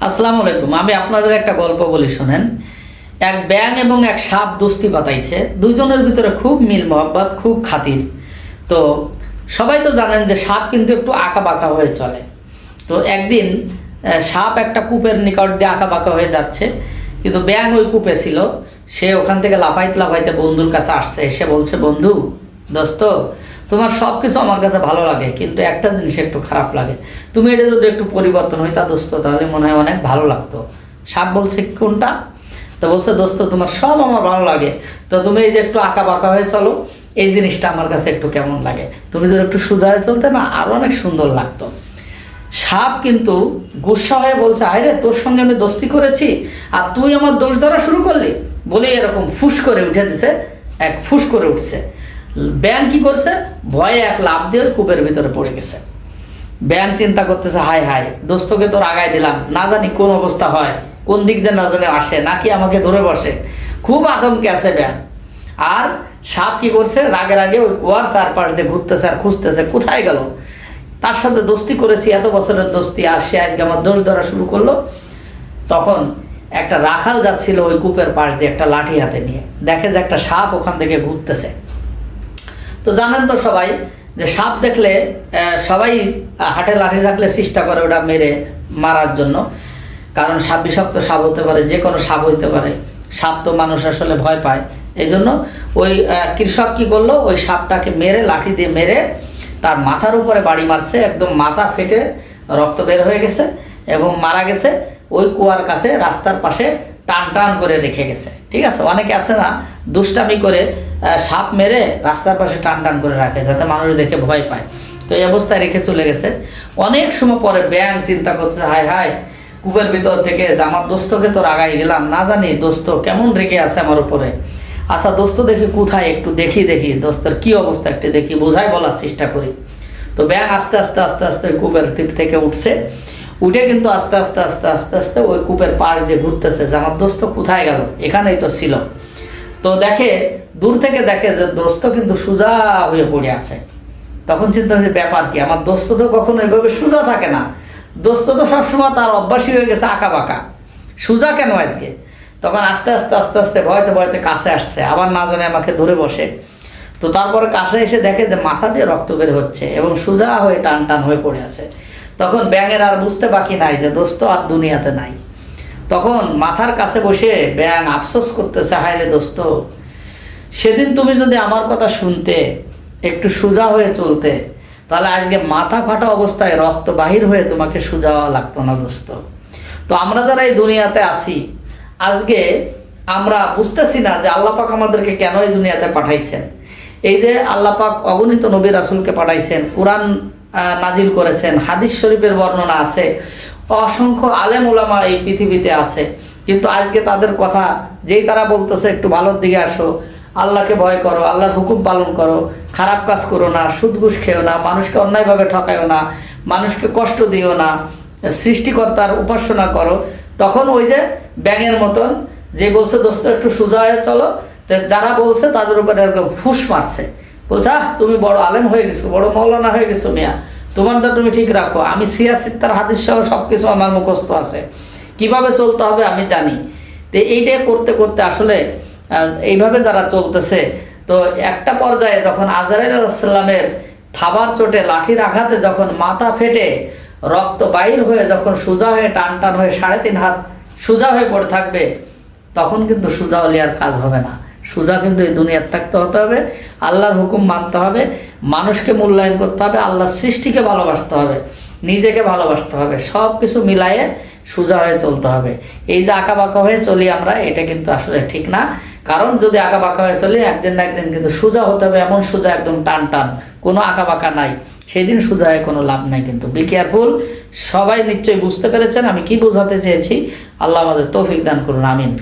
আসসালামু আলাইকুম। আমি আপনাদের একটা গল্প বলি, শোনেন। এক ব্যাঙ এবং এক সাপ দোস্তি পাতাইছে। দুইজনের ভিতরে খুব মিল মহব্বত, খুব খাতির। তো সবাই তো জানেন যে সাপ কিন্তু একটু আঁকা বাঁকা হয়ে চলে। তো একদিন সাপ একটা কূপের নিকট দিয়ে আঁকা বাঁকা হয়ে যাচ্ছে, কিন্তু ব্যাঙ ওই কূপে ছিল। সে ওখান থেকে লাফাইতে লাফাইতে বন্ধুর কাছে আসছে, এসে বলছে, বন্ধু, দোস্ত, তোমার সব কিছু আমার কাছে ভালো লাগে, কিন্তু একটা জিনিস একটু খারাপ লাগে। তুমি এটা যদি একটু পরিবর্তন হইতা দোস্ত, তাহলে মনে হয় অনেক ভালো লাগতো। সাপ বলছে, কোনটা? তো বলছে, দোস্ত, তোমার সব আমার ভালো লাগে, তো তুমি এই যে একটু আঁকা বাঁকা হয়ে চলো, এই জিনিসটা আমার কাছে একটু কেমন লাগে। তুমি যদি একটু সোজা হয়ে চলতে না, আরও অনেক সুন্দর লাগতো। সাপ কিন্তু গুসা হয়ে বলছে, আরে তোর সঙ্গে আমি দোস্তি করেছি আর তুই আমার দোষ ধরা শুরু করলি, বলে এরকম ফুস করে উঠে দিছে, এক ফুস করে উঠছে। ব্যাঙ কি করছে? ভয়ে এক লাফ দিয়ে ওই কূপের ভিতরে পড়ে গেছে। ব্যাঙ চিন্তা করতেছে, হায় হায়, দোস্তকে তোর আগায় দিলাম, না জানি কোন অবস্থা হয়, কোন দিক দিয়ে না জানি আসে, নাকি আমাকে ধরে বসে। খুব আতঙ্কে আছে ব্যাঙ। আর সাপ কি করছে? রাগে রাগে ওই কুয়ার চারপাশ দিয়ে ঘুরতেছে আর খুঁজতেছে কোথায় গেল। তার সাথে দোস্তি করেছি, এত বছরের দোস্তি, আর সে আজকে আমার দোষ ধরা শুরু করলো। তখন একটা রাখাল যাচ্ছিল ওই কূপের পাশ দিয়ে একটা লাঠি হাতে নিয়ে, দেখে যে একটা সাপ ওখান থেকে ঘুরতেছে। তো জানেন তো সবাই যে সাপ দেখলে সবাই হাটে লাঠি থাকলে চেষ্টা করে ওটা মেরে মারার জন্য, কারণ সাপ বিষাক্ত সাপ হতে পারে, যে কোনো সাপ হইতে পারে। সাপ তো মানুষ আসলে ভয় পায়। এই জন্য ওই কৃষক কি করলো, ওই সাপটাকে মেরে, লাঠি দিয়ে মেরে তার মাথার উপরে বাড়ি মারছে, একদম মাথা ফেটে রক্ত বের হয়ে গেছে এবং মারা গেছে। ওই কুয়ার কাছে রাস্তার পাশে টান টান করে রেখে গেছে। ঠিক আছে, অনেকে আছে না, দুষ্টামি করে সাপ মেরে রাস্তার পাশে টান টান করে রাখে, যাতে মানুষ দেখে ভয় পায়। তো এই অবস্থায় রেখে চলে গেছে। অনেক সময় পরে ব্যাঙ চিন্তা করছে, হায় হায়, কূপের ভিতর থেকে আমার দোস্তকে তো রাগাই গেলাম, না জানি দোস্ত কেমন রেখে আছে আমার উপরে। আচ্ছা দোস্ত দেখি কোথায়, একটু দেখি দোস্তের কি অবস্থা, একটু দেখি, বোঝাই বলার চেষ্টা করি। তো ব্যাঙ আস্তে আস্তে আস্তে আস্তে কূপের তীর থেকে উঠছে। উঠে কিন্তু আস্তে আস্তে আস্তে আস্তে আস্তে ওই কূপের পাশ দিয়ে ঘুরতেছে যে আমার দোস্ত কোথায় গেল, এখানেই তো ছিল। তো দেখে, দূর থেকে দেখে যে দোস্ত কিন্তু সোজা হয়ে পড়ে আছে। তখন চিন্তা হচ্ছে, ব্যাপার কি, আমার দোস্ত তো কখনো এভাবে সোজা থাকে না, দোস্ত তো সবসময় তার অভ্যাসই হয়ে গেছে আঁকা বাঁকা, সোজা কেন আজকে? তখন আস্তে আস্তে আস্তে আস্তে ভয়তে ভয়তে কাছে আসছে, আবার না জানে আমাকে ধরে বসে। তো তারপরে কাছে এসে দেখে যে মাথা দিয়ে রক্ত বের হচ্ছে এবং সোজা হয়ে টান টান হয়ে পড়ে আছে। তখন ব্যাঙের আর বুঝতে বাকি নাই যে দোস্ত আর দুনিয়াতে নাই। তখন মাথার কাছে বসে ব্যাঙ আফসোস করতেছে, হায় রে দোস্ত, সেদিন তুমি যদি আমার কথা শুনতে, একটু সোজা হয়ে চলতে, তাহলে আজকে মাথা ফাটা অবস্থায় রক্ত বাহির হয়ে তোমাকে সোজা হওয়া লাগতো না দোস্ত। তো আমরা যারা এই দুনিয়াতে আসি, আজকে আমরা বুঝতেছি না যে আল্লাপাক আমাদেরকে কেন এই দুনিয়াতে পাঠাইছেন। এই যে আল্লাপাক অগণিত নবী রাসূলকে পাঠাইছেন, কোরআন নাজিল করেছেন, হাদিস শরীফের বর্ণনা আছে, অসংখ্য আলেম ওলামা এই পৃথিবীতে আছে, কিন্তু আজকে তাদের কথা যেই তারা বলতেছে একটু ভালোর দিকে আসো, আল্লাহকে ভয় করো, আল্লাহর হুকুম পালন করো, খারাপ কাজ করো না, সুদ ঘুষ খেও না, মানুষকে অন্যায়ভাবে ঠকায়ও না, মানুষকে কষ্ট দিও না, সৃষ্টিকর্তার উপাসনা করো, তখন ওই যে ব্যাঙের মতন যে বলছে দোস্ত একটু সোজা হয়ে চলো, যারা বলছে তাদের উপরে এরকম ফুস মারছে, বলছে, তুমি বড় আলেম হয়ে গেছো, বড় মৌলানা হয়ে গেছো মিয়া, তোমারটা তুমি ঠিক রাখো, আমি সিয়াসিত্তার হাদিস সহ সব কিছু আমার মুখস্থ আছে, কিভাবে চলতে হবে আমি জানি। তো এইটা করতে করতে আসলে এইভাবে যারা চলতেছে, তো একটা পর্যায়ে যখন আজরাইল আলাইহিস সালামের থাবার চোটে, লাঠির আঘাতে যখন মাথা ফেটে রক্ত বাইর হয়ে যখন সোজা হয়ে টান টান হয়ে 3.5 হাত সোজা হয়ে পড়ে থাকবে, তখন কিন্তু সোজা হলে আর কাজ হবে না। সোজা কিন্তু এই দুনিয়ার থাকতে হতে হবে, আল্লাহর হুকুম মানতে হবে, মানুষকে মূল্যায়ন করতে হবে, আল্লাহর সৃষ্টিকে ভালোবাসতে হবে, নিজেকে ভালোবাসতে হবে, সব কিছু মিলায়ে সোজা হয়ে চলতে হবে। এই যে আঁকা বাঁকা হয়ে চলি আমরা, এটা কিন্তু আসলে ঠিক না। কারণ যদি আঁকা বাঁকা হয়ে চলি, একদিন না একদিন কিন্তু সোজা হতে হবে, এমন সোজা একদম টান টান, কোনো আঁকা বাঁকা নাই, সেই দিন সোজা হয়ে কোনো লাভ নাই। কিন্তু বি কেয়ারফুল। সবাই নিশ্চয়ই বুঝতে পেরেছেন আমি কি বোঝাতে চেয়েছি। আল্লাহ আমাদের তৌফিক দান করুন, আমিন।